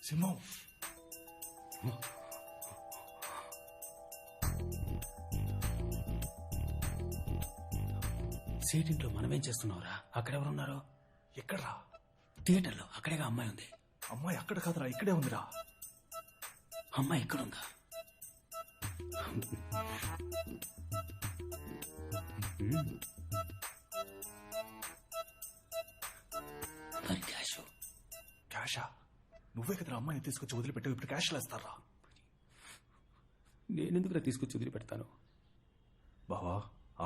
సింహం సీటింట్లో మనమేం చేస్తున్నావురా? అక్కడెవరున్నారు? ఎక్కడ్రా? థియేటర్లో. అక్కడేగా అమ్మాయి ఉంది. అమ్మాయి అక్కడ కాదురా, ఇక్కడే ఉందిరా. అమ్మాయి ఎక్కడుందా? మరి క్యాష్? క్యాషా? నువ్వే కదరా అమ్మాయిని తీసుకొచ్చి వదిలిపెట్టావు, ఇప్పుడు క్యాష్ లేస్తారా? నేనెందుకురా తీసుకొచ్చి వదిలిపెడతాను? బావా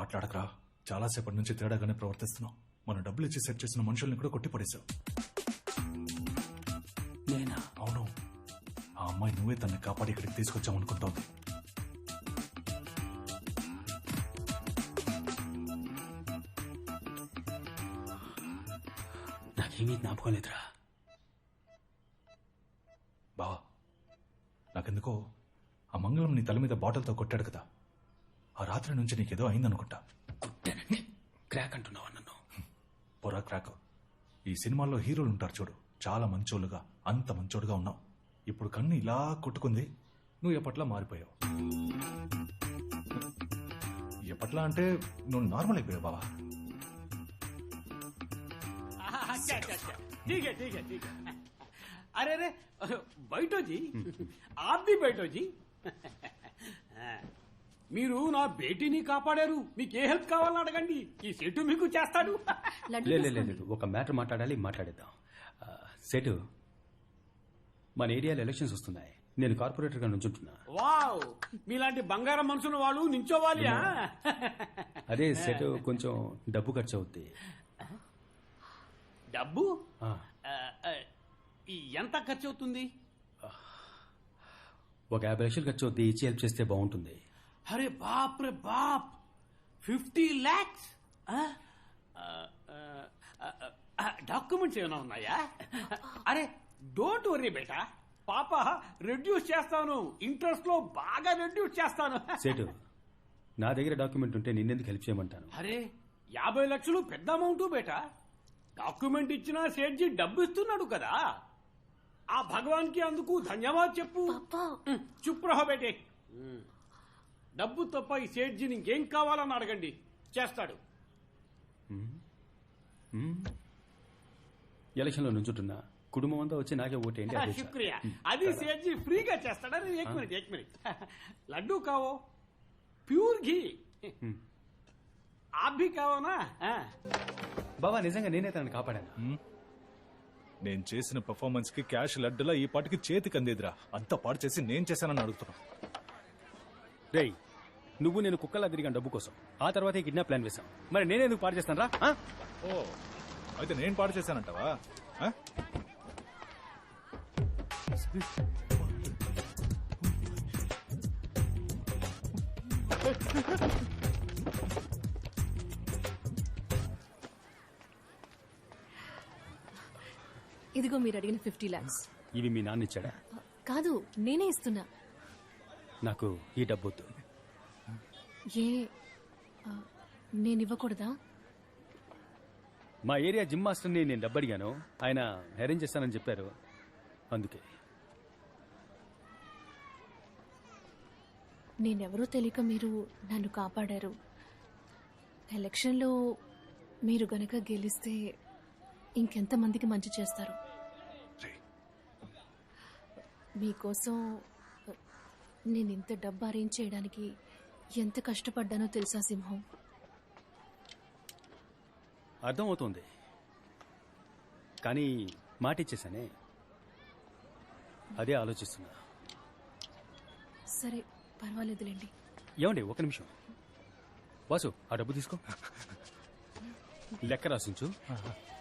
ఆటలాడకరా, చాలాసేపటి నుంచి తేడాగానే ప్రవర్తిస్తున్నావు. మనం డబ్బులు ఇచ్చి సెట్ చేసిన మనుషుల్ని కూడా కొట్టిపడేశావు. నేనా? అవును, ఆ అమ్మాయి నువ్వే తనని కాపాడి ఇక్కడికి తీసుకొచ్చామనుకుంటోంది. నాకేమీ జ్ఞాపకం లేదురా. బావా నాకెందుకో ఆ మంగళం నీ తల మీద బాటిల్తో కొట్టాడు కదా, ఆ రాత్రి నుంచి నీకేదో అయిందనుకుంటా. కొట్టానండి? క్రాక్ అంటున్నావా నన్ను? పొరా క్రాక్. ఈ సినిమాల్లో హీరోలు ఉంటారు చూడు, చాలా మంచోళ్ళుగా, అంత మంచోడుగా ఉన్నావు. ఇప్పుడు కన్ను ఇలా కొట్టుకుంది, నువ్వు ఎప్పట్లా మారిపోయావు. ఎప్పట్లా అంటే నువ్వు నార్మల్ అయిపోయావు బావా. ठीक है ठीक है ठीक है. अरे अरे बैठो जी, आप भी बैठो जी. మీరు నా బేటీని కాపాడారు, మీకు ఏ హెల్ప్ కావాలని అడగండి, ఈ సెటు మీకు చేస్తాడు. లేదు, ఒక మ్యాటర్ మాట్లాడేద్దాం. సెటు, మన ఏరియాలో ఎలక్షన్స్ వస్తున్నాయి. నేను కార్పొరేటర్ గా నుంచుంటున్నా. వావ్, మీలాంటి బంగారం మనుషులు వాళ్ళు నించోవాలి. అదే సెటు, కొంచెం డబ్బు ఖర్చు అవుద్ది. డబ్బు ఎంత ఖర్చు అవుతుంది? ఒక 50 లక్షలు ఖర్చు అవుద్ది. ఇచ్చి హెల్ప్ చేస్తే బాగుంటుంది. అరే బాప్ రే బాప్, 50 lakhs. డాక్యుమెంట్స్ ఏమైనా ఉన్నాయా? అరే డోంట్ వరీ బేటా, పాప రెడ్యూస్ చేస్తాను, ఇంట్రెస్ట్ లో బాగా రెడ్యూస్ చేస్తాను. సేటు, నా దగ్గర డాక్యుమెంట్ ఉంటే నిన్నెందుకు హెల్ప్ చేయమంటాను? అరే 50 లక్షలు పెద్ద అమౌంట్ బేటా. డాక్యుమెంట్ ఇచ్చినా సేట్జీ డబ్బు ఇస్తున్నాడు కదా, ఆ భగవాన్ కి అందుకు ధన్యవాద్ చెప్పు. చుప్ రహో బేటే. డబ్బు తప్ప ఈ సేట్జీని ఇంకేం కావాలని అడగండి, చేస్తాడు. ఎలక్షన్ లో నుంచుంటున్నా, కుటుంబం అంతా వచ్చి నాకే ఓటేయండి. శుక్రియా. అది సేట్జీ ఫ్రీగా చేస్తాడని. ఏక్ మినిట్ లడ్డూ కావో, ప్యూర్ ఘీ आप भी కావో నా? బాబా నిజంగా నేనే తనని కాపాడాను. నేను చేసిన పెర్ఫార్మెన్స్ కి క్యాష్ లడ్డులా ఈ పాటికి చేతికి అందేదిరా. అంతా పాడు చేసి నేను చేశానని అడుగుతున్నా. రేయ్, నువ్వు నేను కుక్కలా తిరిగాను డబ్బు కోసం. ఆ తర్వాత ఈ కిడ్నాప్ ప్లాన్ వేశాం. మరి నేనేందుకు పాడు చేస్తాను రా? ఓ, అయితే నేను పాడు చేశానంటావా? ఇదిగో మీరు అడిగిన 50 lakhs. ఇవి మీ నాన్న ఇచ్చాడా? కాదు, నేనే ఇస్తున్నా. నాకు ఈ డబ్బు వద్దు. ఏ నేను ఇవ్వకూడదా? మా ఏరియా జిమ్ మాస్టర్ని నేను డబ్బు అడిగాను, ఆయన అరేంజ్ చేస్తానని చెప్పారు, అందుకే. నేనెవరో తెలియక మీరు నన్ను కాపాడారు. ఎలక్షన్లో మీరు గనక గెలిస్తే ఇంకెంతమందికి మంచి చేస్తారు. మీకోసం నేను ఇంత డబ్బు అరేంజ్ చేయడానికి ఎంత కష్టపడ్డానో తెలుసా సింహం? అర్థమవుతుంది, కానీ మాట ఇచ్చేసానే, అదే ఆలోచిస్తున్నా. సరే పర్వాలేదులేండి. ఏమండి, ఒక నిమిషం. వాసు, ఆ డబ్బు తీసుకో, లెక్క రాసించు.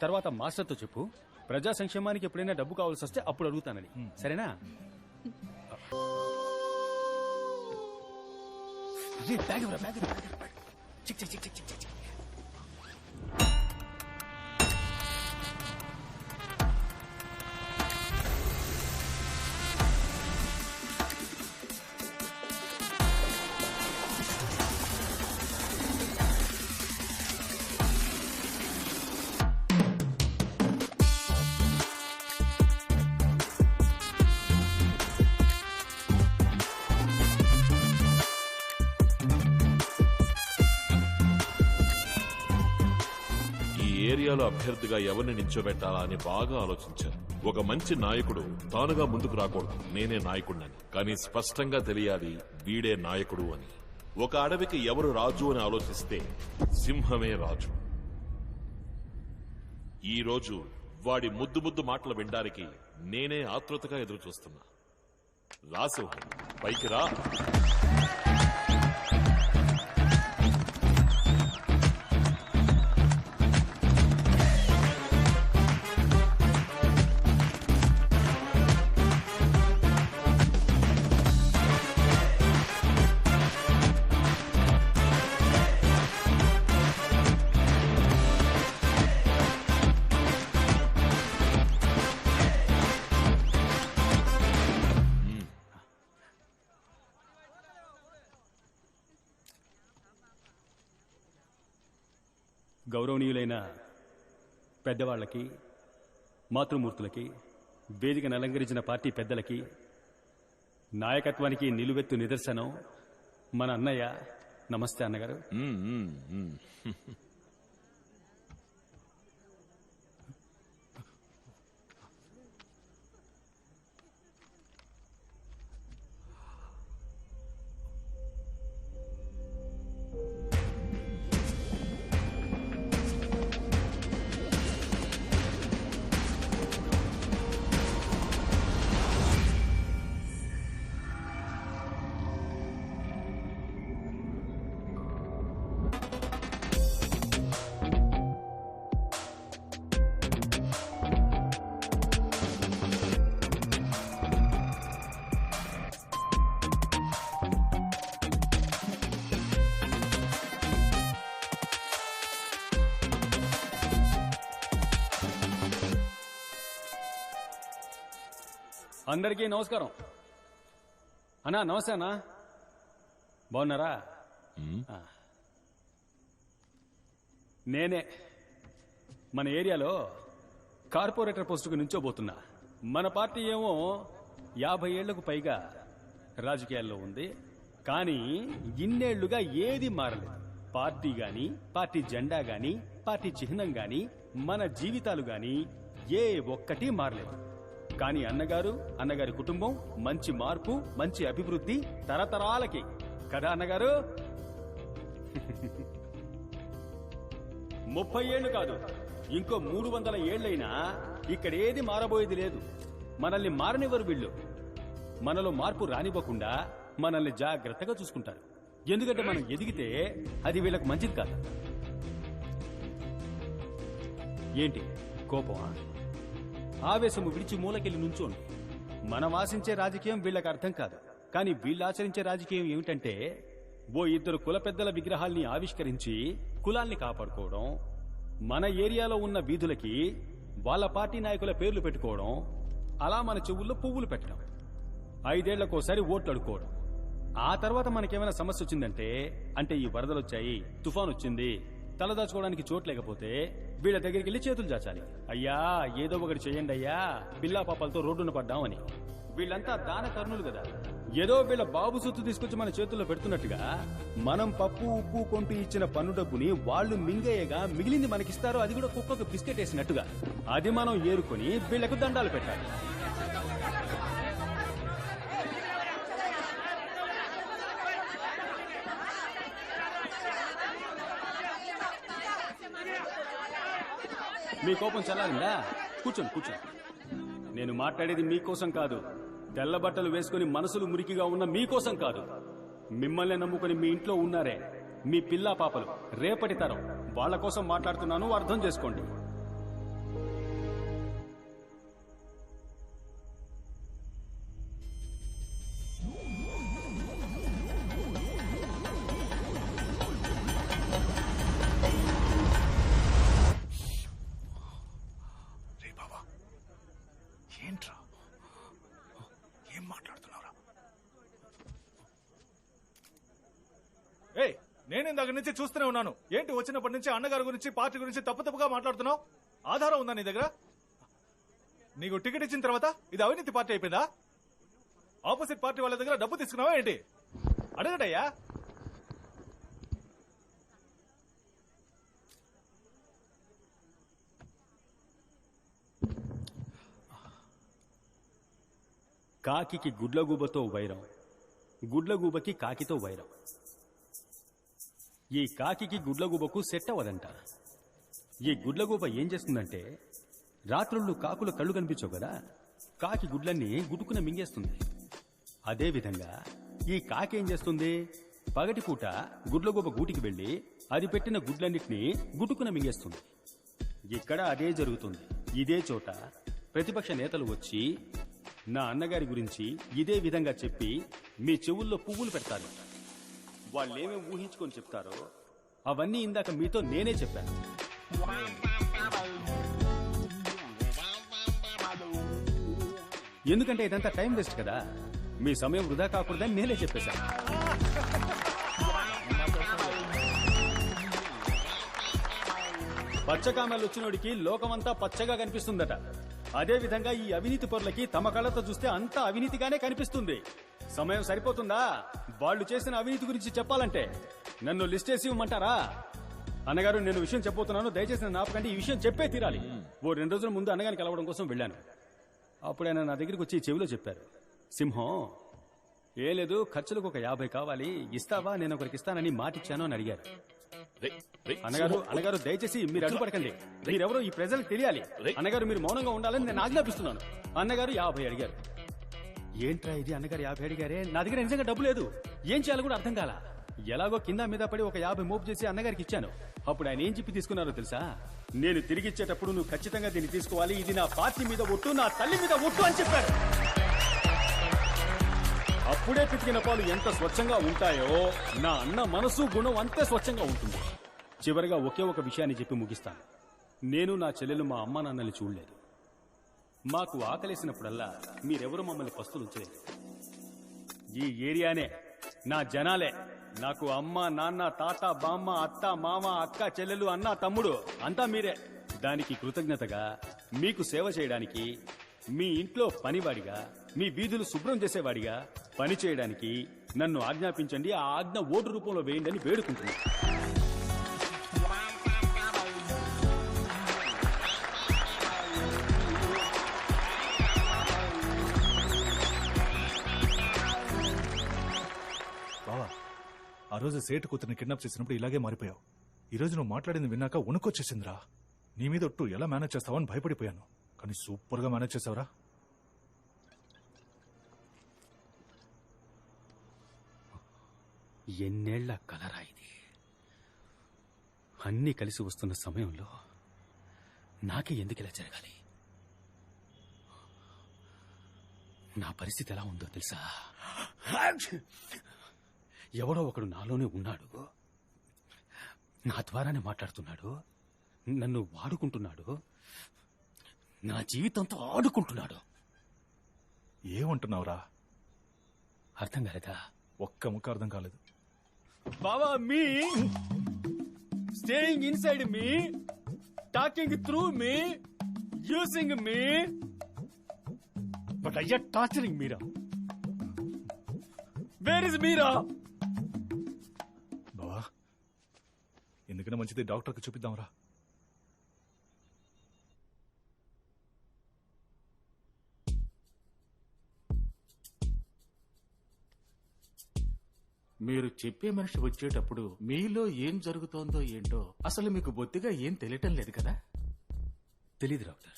తర్వాత మాస్టర్తో చెప్పు, ప్రజా సంక్షేమానికి ఎప్పుడైనా డబ్బు కావాల్సి వస్తే అప్పుడు అడుగుతానని. సరేనా? ఏరియాలో అభ్యర్థిగా ఎవరిని నించోబెట్టాలా అని బాగా ఆలోచించాను. ఒక మంచి నాయకుడు తానుగా ముందుకు రాకూడదు, నేనే నాయకుడినని. కానీ స్పష్టంగా తెలియాలి వీడే నాయకుడు అని. ఒక అడవికి ఎవరు రాజు అని ఆలోచిస్తే సింహమే రాజు. ఈ రోజు వాడి ముద్దు ముద్దు మాటలు వినడానికి నేనే ఆతృతగా ఎదురు చూస్తున్నా. రా సింహం, పైకి రా. గౌరవనీయులైన పెద్దవాళ్లకి, మాతృమూర్తులకి, వేదికను అలంకరించిన పార్టీ పెద్దలకి, నాయకత్వానికి నిలువెత్తు నిదర్శనం మన అన్నయ్య. నమస్తే అన్నగారు. అందరికీ నమస్కారం. అన్నా నమస్తే అన్నా, బాగున్నారా? నేనే మన ఏరియాలో కార్పొరేటర్ పోస్టుకు నుంచోబోతున్నా. మన పార్టీ ఏమో 50 ఏళ్లకు పైగా రాజకీయాల్లో ఉంది, కానీ ఇన్నేళ్లుగా ఏది మారలేదు. పార్టీ గాని, పార్టీ జెండా గాని, పార్టీ చిహ్నం గాని, మన జీవితాలు గాని ఏ ఒక్కటి మారలేదు. కానీ అన్నగారి కుటుంబం మంచి మార్పు, మంచి అభివృద్ధి తరతరాలకి కదా అన్నగారు. 30 ఏళ్లు కాదు, ఇంకో 300 ఏళ్లైనా ఇక్కడ ఏది మారబోయేది లేదు. మనల్ని మారనివ్వరు వీళ్ళు. మనలో మార్పు రానివ్వకుండా మనల్ని జాగ్రత్తగా చూసుకుంటారు. ఎందుకంటే మనం ఎదిగితే అది వీళ్ళకు మంచిది కాదు. ఏంటి కోపమా? ఆవేశము విడిచి మూలకెళ్ళి నుంచోండి. మనం ఆశించే రాజకీయం వీళ్ళకి అర్థం కాదు. కానీ వీళ్ళు ఆచరించే రాజకీయం ఏమిటంటే, ఓ 2 కుల పెద్దల విగ్రహాల్ని ఆవిష్కరించి కులాల్ని కాపాడుకోవడం, మన ఏరియాలో ఉన్న వీధులకి వాళ్ళ పార్టీ నాయకుల పేర్లు పెట్టుకోవడం, అలా మన చెవుల్లో పువ్వులు పెట్టడం, 5 ఏళ్లకోసారి ఓట్లు అడుకోవడం. ఆ తర్వాత మనకేమైనా సమస్య వచ్చిందంటే, అంటే ఈ వరదలొచ్చాయి, తుఫాన్ వచ్చింది, తలదాచుకోవడానికి చోటు లేకపోతే వీళ్ళ దగ్గరికి వెళ్ళి చేతులు చాచాలి. అయ్యా ఏదో ఒకటి చేయండి అయ్యా, పిల్లా పాపాలతో రోడ్డున పడ్డామని. వీళ్ళంతా దాన కర్ణులు కదా. ఏదో వీళ్ళ బాబు సొత్తు తీసుకొచ్చి మన చేతుల్లో పెడుతున్నట్టుగా మనం పప్పు ఉప్పు కొంటూ ఇచ్చిన పన్ను డబ్బుని వాళ్ళు మింగేయగా మిగిలింది మనకిస్తారు. అది కూడా కుక్కకు బిస్కెట్ వేసినట్టుగా. అది మనం ఏరుకొని వీళ్లకు దండాలు పెట్టాలి. మీ కోపం చల్లారిందా? కూర్చోండి. నేను మాట్లాడేది మీకోసం కాదు, తెల్ల బట్టలు వేసుకుని మనసులు మురికిగా ఉన్న మీకోసం కాదు. మిమ్మల్ని నమ్ముకుని మీ ఇంట్లో ఉన్నారే మీ పిల్లా పాపలు, రేపటి తరం, వాళ్ల కోసం మాట్లాడుతున్నాను, అర్థం చేసుకోండి. ఏంట్రా ఏం మాట్లాడుతున్నారా? ఏయ్, నేను ఇందాక నుంచి చూస్తూనే ఉన్నాను. ఏంటి వచ్చినప్పటి నుంచి అన్నగారి గురించి, పార్టీ గురించి తప్పుగా మాట్లాడుతున్నావు? ఆధారం ఉందా నీ దగ్గర? నీకు టికెట్ ఇచ్చిన తర్వాత ఇది అవినీతి పార్టీ అయిపోయిందా? ఆపోజిట్ పార్టీ వాళ్ళ దగ్గర డబ్బు తీసుకున్నావా ఏంటి? అడగటయ్యా. కాకికి గుడ్లగూబతో వైరం, గుడ్లగూబకి కాకితో వైరం. ఈ కాకికి గుడ్లగూబకు సెట్ అవ్వదంట. ఈ గుడ్లగూబ ఏం చేస్తుందంటే, రాత్రుళ్ళు కాకుల కళ్ళు కనిపించవు కదా, కాకి గుడ్లన్నీ గుట్టుకున మింగేస్తుంది. అదేవిధంగా ఈ కాకి ఏం చేస్తుంది, పగటిపూట గుడ్లగూబ గూటికి వెళ్లి అది పెట్టిన గుడ్లన్నిటినీ గుట్టుకున మింగేస్తుంది. ఇక్కడ అదే జరుగుతుంది. ఇదే చోట ప్రతిపక్ష నేతలు వచ్చి నా అన్నగారి గురించి ఇదే విధంగా చెప్పి మీ చెవుల్లో పువ్వులు పెడతారు. వాళ్ళేమేమి ఊహించుకొని చెప్తారో అవన్నీ ఇందాక మీతో నేనే చెప్పాను. ఎందుకంటే ఇదంతా టైం వేస్ట్ కదా, మీ సమయం వృధా కాకూడదని నేనే చెప్పేశాను. పచ్చకామలు వచ్చినోడికి లోకమంతా పచ్చగా కనిపిస్తుందట. అదే విధంగా ఈ అవినీతి పరులకి తమ కళ్ళతో చూస్తే అంతా అవినీతిగానే కనిపిస్తుంది. సమయం సరిపోతుందా వాళ్ళు చేసిన అవినీతి గురించి చెప్పాలంటే? నన్ను లిస్ట్ చేసి ఇవ్వమంటారా? అన్నగారు, నేను విషయం చెప్పబోతున్నాను, దయచేసి నన్ను ఆపకండి. ఈ విషయం చెప్పే తీరాలి. ఓ 2 రోజుల ముందు అన్నగారిని కలవడం కోసం వెళ్ళాను. అప్పుడు ఆయన నా దగ్గరికి వచ్చి చెవిలో చెప్పారు, సింహం ఏం లేదు, ఖర్చులకు ఒక 50 కావాలి, ఇస్తావా? నేను ఒకరికి ఇస్తానని మాటిచ్చాను అని అడిగారు. అన్నగారు దయచేసి మీరు అడ్డుపడకండి. మీరెవరో ఈ ప్రజలకు తెలియాలి. అన్నగారు, మీరు మౌనంగా ఉండాలని నేను ఆజ్ఞాపిస్తున్నాను. అన్నగారు 50 అడిగారు. ఏంట్రా ఇది, అన్నగారు 50 అడిగారే, నా దగ్గర నిజంగా డబ్బు లేదు, ఏం చేయాలో కూడా అర్థం కాల. ఎలాగో కింద మీద పడి ఒక 50 మోపు చేసి అన్నగారికి ఇచ్చాను. అప్పుడు ఆయన ఏం చెప్పి తీసుకున్నారో తెలుసా? నేను తిరిగిచ్చేటప్పుడు నువ్వు ఖచ్చితంగా దీన్ని తీసుకోవాలి, ఇది నా పార్టీ మీద ఒట్టు, నా తల్లి మీద ఒట్టు అని చెప్పారు. అప్పుడే పితికిన పాలు ఎంత స్వచ్ఛంగా ఉంటాయో నా అన్న మనసు గుణం అంతే స్వచ్ఛంగా ఉంటుంది. చివరిగా ఒకే ఒక విషయాన్ని చెప్పి ముగిస్తాను. నేను నా చెల్లెలు మా అమ్మ నాన్నల్ని చూడలేదు. మాకు ఆకలేసినప్పుడల్లా మీరెవరు మమ్మల్ని పస్తులు ఉంచలేదు. ఈ ఏరియానే, నా జనాలే నాకు అమ్మ, నాన్న, తాత, బామ్మ, అత్త, మామ, అక్క, చెల్లెలు, అన్న, తమ్ముడు అంతా మీరే. దానికి కృతజ్ఞతగా మీకు సేవ చేయడానికి, మీ ఇంట్లో పనివాడిగా, మీ వీధులు శుభ్రం చేసేవాడిగా పని చేయడానికి నన్ను ఆజ్ఞాపించండి. ఆ ఆజ్ఞ ఓటు రూపంలో వేయండి అని వేడుకుంటున్నాను. బావా, ఆ రోజు సేటు కూతురిని కిడ్నాప్ చేసినప్పుడు ఇలాగే మారిపోయావు. ఈ రోజు నువ్వు మాట్లాడింది విన్నాక వణుకొచ్చేసిందిరా. నీ మీద ఒట్టు ఎలా మేనేజ్ చేస్తావని భయపడిపోయాను, కానీ సూపర్ గా మేనేజ్ చేసావురా. ఎన్నేళ్ల కలరా ఇది. అన్నీ కలిసి వస్తున్న సమయంలో నాకే ఎందుకు ఇలా జరగాలి? నా పరిస్థితి ఎలా ఉందో తెలుసా? ఎవడో ఒకడు నాలోనే ఉన్నాడు, నా ద్వారానే మాట్లాడుతున్నాడు, నన్ను వాడుకుంటున్నాడు, నా జీవితంతో ఆడుకుంటున్నాడు. ఏమంటున్నావురా? అర్థం కాలేదా? ఒక్క ముక్క అర్థం కాలేదు. బావా, me staying inside me, talking through me, using me, but అయ్యా టార్చరింగ్ మీరా. వేర్ ఇస్ మీరా? బావా, ఎందుకైనా మంచిది డాక్టర్కి చూపిద్దాంరా. మీరు చెప్పే మనిషి వచ్చేటప్పుడు మీలో ఏం జరుగుతోందో ఏంటో అసలు మీకు బొత్తిగా ఏం తెలియటం లేదు కదా? తెలీదు డాక్టర్.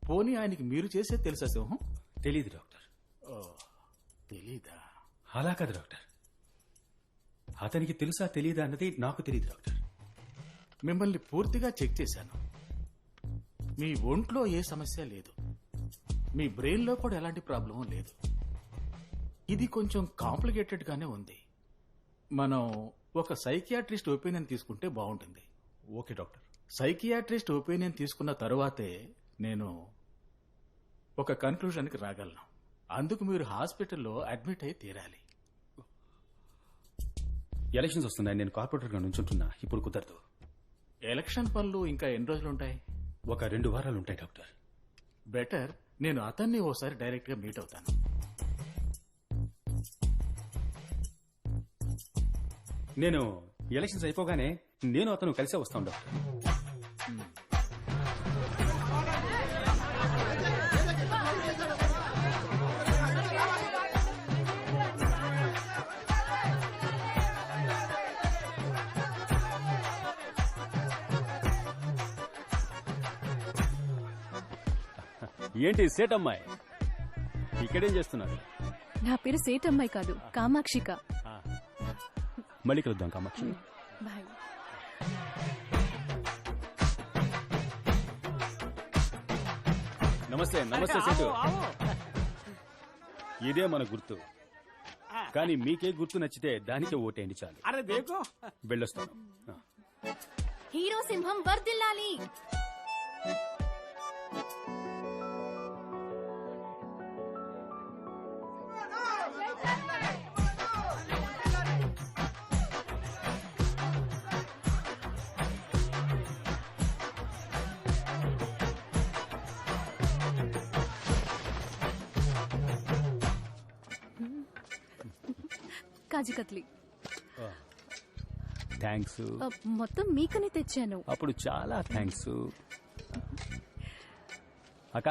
పోనీ ఆయనకి మీరు చేసేది తెలుసా సింహం? తెలీదు డాక్టర్. తెలీదా? అలా కాదు డాక్టర్, అతనికి తెలుసా తెలీదా అన్నది నాకు తెలియదు డాక్టర్. మిమ్మల్ని పూర్తిగా చెక్ చేశాను. మీ ఒంట్లో ఏ సమస్య లేదు, మీ బ్రెయిన్ లో కూడా ఎలాంటి ప్రాబ్లం లేదు. ఇది కొంచెం కాంప్లికేటెడ్ గానే ఉంది. మనం ఒక సైకియాట్రిస్ట్ ఒపీనియన్ తీసుకుంటే బాగుంటుంది. Okay doctor. సైకియాట్రిస్ట్ ఒపీనియన్ తీసుకున్న తరువాతే నేను ఒక కన్క్లూజన్కి రాగలను. అందుకు మీరు హాస్పిటల్లో అడ్మిట్ అయి తీరాలి. ఎలక్షన్స్ వస్తున్నాయి, నేను కార్పొరేటర్గా నుంచుంటున్నా, ఇప్పుడు కుదరదు. ఎలక్షన్ పనులు ఇంకా ఎన్ని రోజులుంటాయి? ఒక 2 వారాలు ఉంటాయి డాక్టర్. బెటర్ నేను అతన్ని ఓసారి డైరెక్ట్ గా మీట్ అవుతాను. నేను ఎలక్షన్స్ అయిపోగానే నేను అతను కలిసే వస్తాను డాక్టర్. ఏంటి సేటమ్మాయి ఇక్కడేం చేస్తున్నారు? నా పేరు సేటమ్మాయి కాదు, కామాక్షిక. మళ్ళీ కలుద్దాం కామాక్షి. బాయ్. నమస్తే నమస్తే అరే, సేటు. ఆవో, ఆవో. ఇదే మన గుర్తు. కానీ మీకే గుర్తు నచ్చితే దానికే ఓటేయండి చాలు. అరే దేకో వెళ్ళొస్తాను. హీరో సింహం వర్ధిల్లాలి. కాజు కత్లీ. థ్యాంక్స్. మొత్తం మీకనే తెచ్చాను. అప్పుడు చాలా థ్యాంక్స్. అక్క